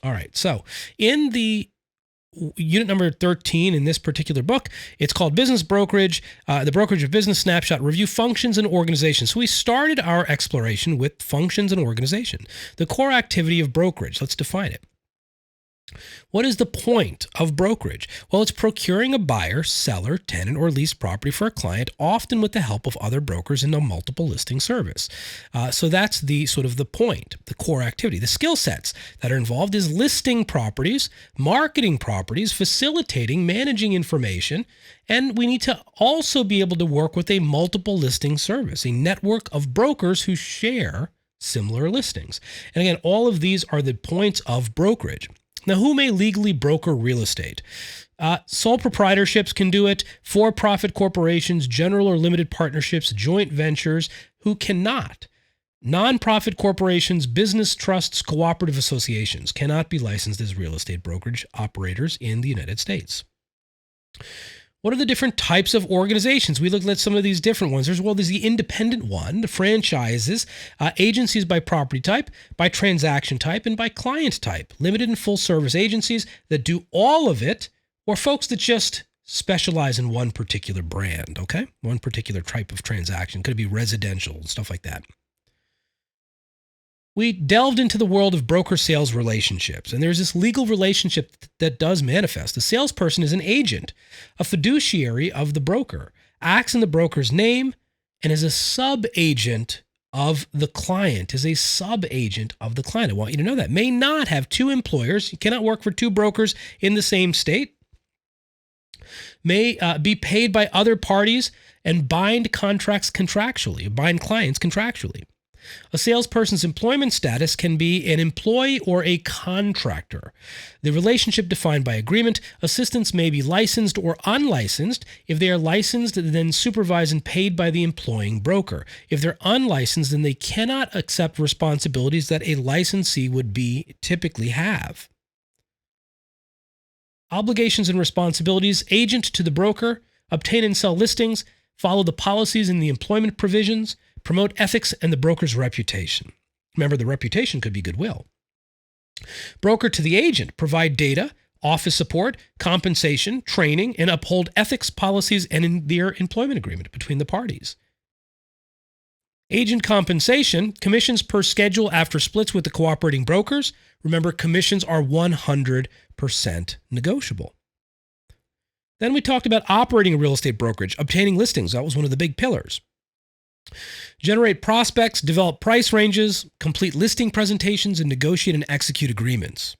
All right. So in the unit number 13 in this particular book, it's called Business Brokerage, the Brokerage of Business Snapshot Review Functions and Organizations. So we started our exploration with functions and organization. The core activity of brokerage, let's define it. What is the point of brokerage? Well, it's procuring a buyer, seller, tenant, or leased property for a client, often with the help of other brokers in a multiple listing service. So that's the sort of the point, the core activity. The skill sets that are involved is listing properties, marketing properties, facilitating, managing information, and we need to also be able to work with a multiple listing service, a network of brokers who share similar listings. And again, all of these are the points of brokerage. Now, who may legally broker real estate? Sole proprietorships can do it, for-profit corporations, general or limited partnerships, joint ventures. Who cannot? Nonprofit corporations, business trusts, cooperative associations cannot be licensed as real estate brokerage operators in the United States. What are the different types of organizations? We looked at some of these different ones. There's the independent one, the franchises, agencies by property type, by transaction type, and by client type. Limited and full service agencies that do all of it, or folks that just specialize in one particular brand, okay? One particular type of transaction. Could be residential, stuff like that. We delved into the world of broker-sales relationships, and there's this legal relationship that does manifest. The salesperson is an agent, a fiduciary of the broker, acts in the broker's name, and is a sub-agent of the client, is a sub-agent of the client. I want you to know that. May not have two employers. You cannot work for two brokers in the same state. May be paid by other parties and bind contracts contractually, bind clients contractually. A salesperson's employment status can be an employee or a contractor. The relationship defined by agreement. Assistants may be licensed or unlicensed. If they are licensed, then supervised and paid by the employing broker. If they're unlicensed, then they cannot accept responsibilities that a licensee would typically have. Obligations and responsibilities. Agent to the broker. Obtain and sell listings. Follow the policies and the employment provisions. Promote ethics and the broker's reputation. Remember, the reputation could be goodwill. Broker to the agent, provide data, office support, compensation, training, and uphold ethics policies and in their employment agreement between the parties. Agent compensation, commissions per schedule after splits with the cooperating brokers. Remember, commissions are 100% negotiable. Then we talked about operating a real estate brokerage, obtaining listings. That was one of the big pillars. Generate prospects, develop price ranges, complete listing presentations, and negotiate and execute agreements.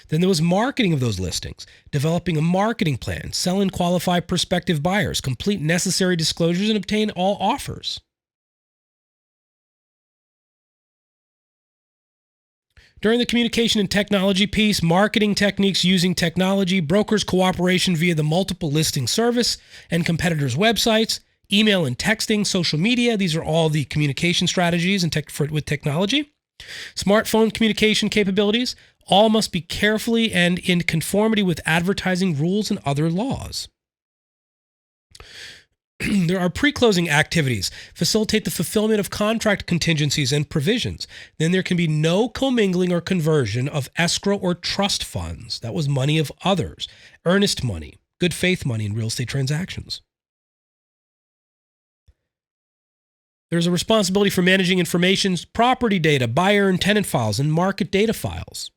Then there was marketing of those listings, developing a marketing plan, sell and qualify prospective buyers, complete necessary disclosures, and obtain all offers. During the communication and technology piece, marketing techniques using technology, brokers' cooperation via the multiple listing service and competitors' websites, email and texting, social media. These are all the communication strategies with technology. Smartphone communication capabilities. All must be carefully and in conformity with advertising rules and other laws. There are pre-closing activities. Facilitate the fulfillment of contract contingencies and provisions. Then there can be no commingling or conversion of escrow or trust funds. That was money of others. Earnest money, good faith money in real estate transactions. There's a responsibility for managing information, property data, buyer and tenant files, and market data files.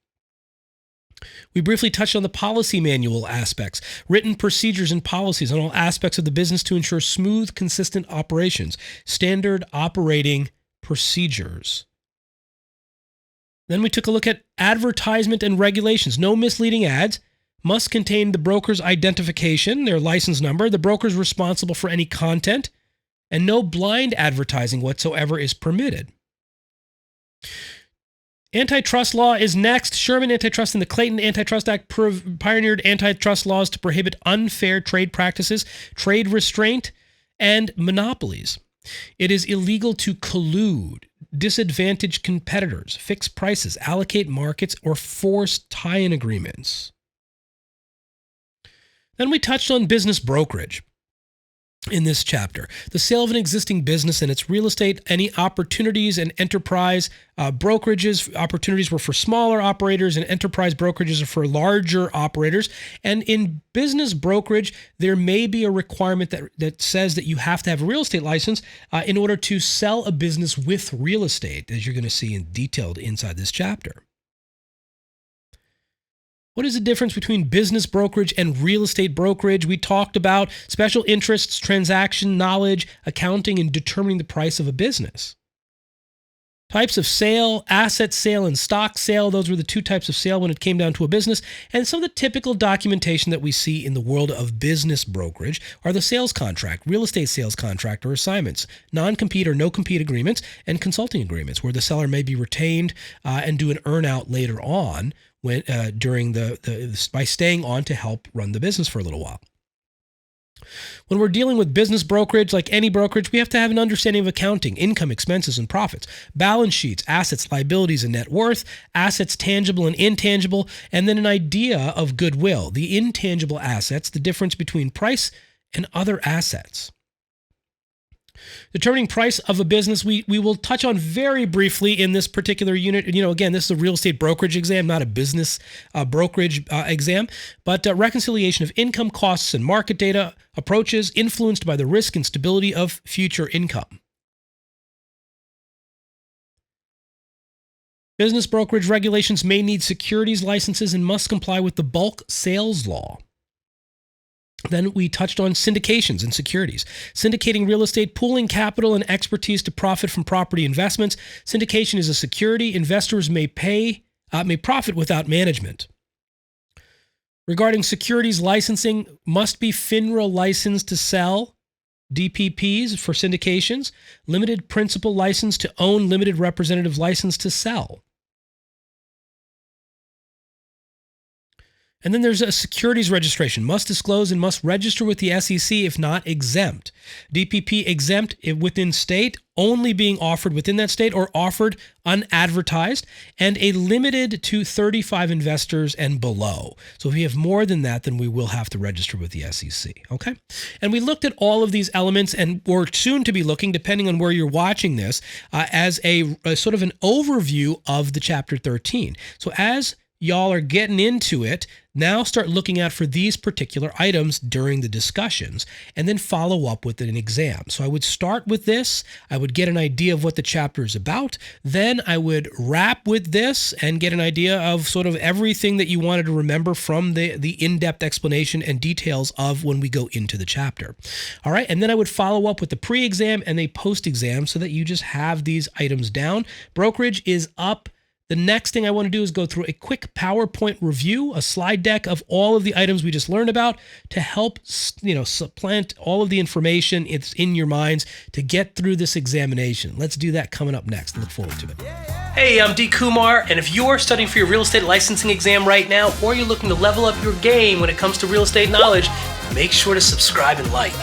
We briefly touched on the policy manual aspects, written procedures and policies on all aspects of the business to ensure smooth, consistent operations, standard operating procedures. Then we took a look at advertisement and regulations. No misleading ads. Must contain the broker's identification, their license number, the broker's responsible for any content, and no blind advertising whatsoever is permitted. Antitrust law is next. Sherman Antitrust and the Clayton Antitrust Act pioneered antitrust laws to prohibit unfair trade practices, trade restraint, and monopolies. It is illegal to collude, disadvantage competitors, fix prices, allocate markets, or force tie-in agreements. Then we touched on business brokerage. in this chapter. The sale of an existing business and its real estate, any opportunities and enterprise brokerages. Opportunities were for smaller operators, and enterprise brokerages are for larger operators. And in business brokerage, there may be a requirement that says that you have to have a real estate license in order to sell a business with real estate, as you're going to see detailed inside this chapter. What is the difference between business brokerage and real estate brokerage? We talked about special interests, transaction knowledge, accounting, and determining the price of a business. Types of sale, asset sale, and stock sale. Those were the two types of sale when it came down to a business. And some of the typical documentation that we see in the world of business brokerage are the sales contract, real estate sales contract or assignments, non-compete or no-compete agreements, and consulting agreements where the seller may be retained and do an earn-out later on by staying on to help run the business for a little while. When we're dealing with business brokerage, like any brokerage, we have to have an understanding of accounting, income, expenses, and profits, balance sheets, assets, liabilities, and net worth, assets tangible and intangible, and then an idea of goodwill, the intangible assets, the difference between price and other assets. Determining price of a business, we will touch on very briefly in this particular unit. Again, this is a real estate brokerage exam, not a business brokerage exam, but reconciliation of income, costs, and market data approaches influenced by the risk and stability of future income. Business brokerage regulations may need securities licenses and must comply with the bulk sales law. Then we touched on syndications and securities. Syndicating real estate, pooling capital and expertise to profit from property investments. Syndication is a security. Investors may profit without management. Regarding securities licensing, must be FINRA licensed to sell. DPPs for syndications. Limited principal license to own, limited representative license to sell. And then there's a securities registration. Must disclose and must register with the SEC if not exempt. DPP exempt within state, only being offered within that state or offered unadvertised, and a limited to 35 investors and below. So if you have more than that, then we will have to register with the SEC, okay? And we looked at all of these elements, and we're soon to be looking, depending on where you're watching this, as a sort of an overview of the Chapter 13. So as y'all are getting into it, now start looking out for these particular items during the discussions and then follow up with an exam. So I would start with this. I would get an idea of what the chapter is about. Then I would wrap with this and get an idea of sort of everything that you wanted to remember from the in-depth explanation and details of when we go into the chapter. All right. And then I would follow up with the pre-exam and a post-exam so that you just have these items down. Brokerage is up. The next thing I want to do is go through a quick PowerPoint review, a slide deck of all of the items we just learned about to help, supplant all of the information it's in your minds to get through this examination. Let's do that coming up next. Look forward to it. Hey, I'm D. Kumar, and if you're studying for your real estate licensing exam right now, or you're looking to level up your game when it comes to real estate knowledge, make sure to subscribe and like.